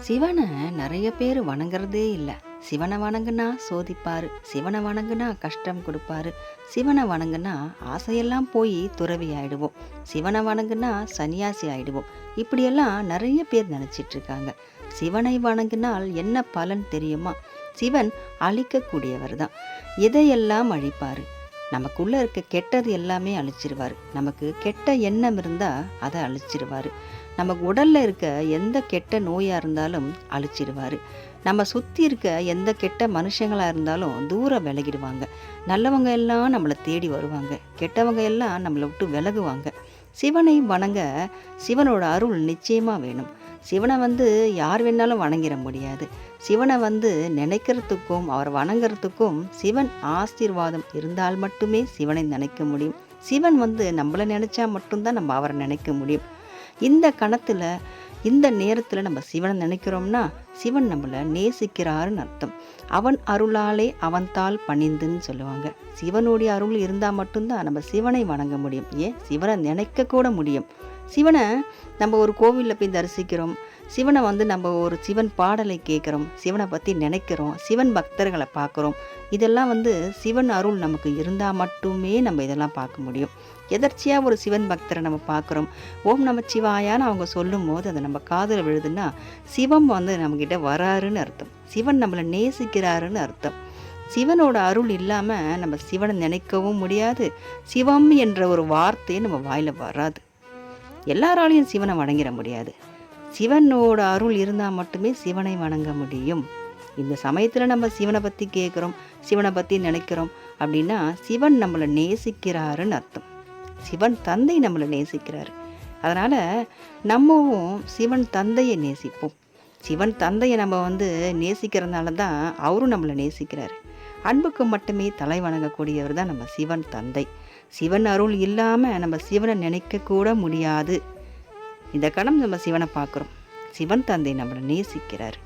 சிவனை நிறைய பேர் வணங்குறதே இல்லை. சிவனை வணங்குனா சோதிப்பாரு, சிவனை வணங்குனா கஷ்டம் கொடுப்பாரு, சிவனை வணங்குனா ஆசையெல்லாம் போய் துறவி ஆயிடுவோம், சிவனை வணங்குனா சன்னியாசி ஆயிடுவோம். இப்படியெல்லாம் நிறைய பேர் நினச்சிட்டு இருக்காங்க. சிவனை வணங்கினால் என்ன பலன் தெரியுமா? சிவன் அழிக்கக்கூடியவர் தான். எதையெல்லாம் அழிப்பார்? நமக்குள்ளே இருக்க கெட்டது எல்லாமே அழிச்சிருவார். நமக்கு கெட்ட எண்ணம் இருந்தால் அதை அழிச்சிருவார். நமக்கு உடலில் இருக்க எந்த கெட்ட நோயாக இருந்தாலும் அழிச்சிடுவார். நம்ம சுற்றி இருக்க எந்த கெட்ட மனுஷங்களாக இருந்தாலும் தூரம் விலகிடுவாங்க. நல்லவங்க எல்லாம் நம்மளை தேடி வருவாங்க, கெட்டவங்க எல்லாம் நம்மளை விட்டு விலகுவாங்க. சிவனை வணங்க சிவனோட அருள் நிச்சயமாக வேணும். சிவனை யார் வேணாலும் வணங்கிட முடியாது. சிவனை நினைக்கிறதுக்கும் அவர் வணங்குறதுக்கும் சிவன் ஆசீர்வாதம் இருந்தால் மட்டுமே சிவனை நினைக்க முடியும். சிவன் நம்மளை நினச்சா மட்டும்தான் நம்ம அவரை நினைக்க முடியும். இந்த கணத்தில் இந்த நேரத்தில் நம்ம சிவனை நினைக்கிறோம்னா சிவன் நம்மளை நேசிக்கிறாருன்னு அர்த்தம். அவன் அருளாலே அவன் தாள் பணிந்துன்னு சொல்லுவாங்க. சிவனுடைய அருள் இருந்தால் மட்டும்தான் நம்ம சிவனை வணங்க முடியும். ஏன் சிவனை நினைக்க கூட முடியும். சிவனை நம்ம ஒரு கோவிலில் போய் தரிசிக்கிறோம், சிவனை நம்ம ஒரு சிவன் பாடலை கேட்குறோம், சிவனை பற்றி நினைக்கிறோம், சிவன் பக்தர்களை பார்க்குறோம். இதெல்லாம் சிவன் அருள் நமக்கு இருந்தால் மட்டுமே நம்ம இதெல்லாம் பார்க்க முடியும். எதர்ச்சியாக ஒரு சிவன் பக்தரை நம்ம பார்க்குறோம், ஓம் நமச்சிவாயான்னு அவங்க சொல்லும் போது அதை நம்ம காதில் விழுதுன்னா சிவம் நம்மக்கிட்ட வராருன்னு அர்த்தம். சிவன் நம்மளை நேசிக்கிறாருன்னு அர்த்தம். சிவனோட அருள் இல்லாமல் நம்ம சிவனை நினைக்கவும் முடியாது. சிவம் என்ற ஒரு வார்த்தையே நம்ம வாயில் வராது. எல்லாராலையும் சிவனை வணங்கிட முடியாது. சிவனோட அருள் இருந்தால் மட்டுமே சிவனை வணங்க முடியும். இந்த சமயத்தில் நம்ம சிவனை பற்றி கேட்குறோம், சிவனை பற்றி நினைக்கிறோம் அப்படின்னா சிவன் நம்மளை நேசிக்கிறாருன்னு அர்த்தம். சிவன் தந்தை நம்மளை நேசிக்கிறாரு. அதனால் நம்மவும் சிவன் தந்தையை நேசிப்போம். சிவன் தந்தையை நம்ம நேசிக்கிறதுனால தான் அவரும் நம்மளை நேசிக்கிறாரு. அன்புக்கு மட்டுமே தலை வணங்கக்கூடியவர் தான் நம்ம சிவன் தந்தை. சிவன் அருள் இல்லாமல் நம்ம சிவனை நினைக்கக்கூட முடியாது. இந்த கணம் நம்ம சிவனை பார்க்குறோம், சிவன் தந்தை நம்மளை நேசிக்கிறார்.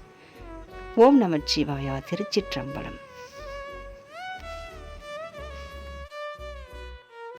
ஓம் நமச்சிவாயா. திருச்சிற்றம்பலம்.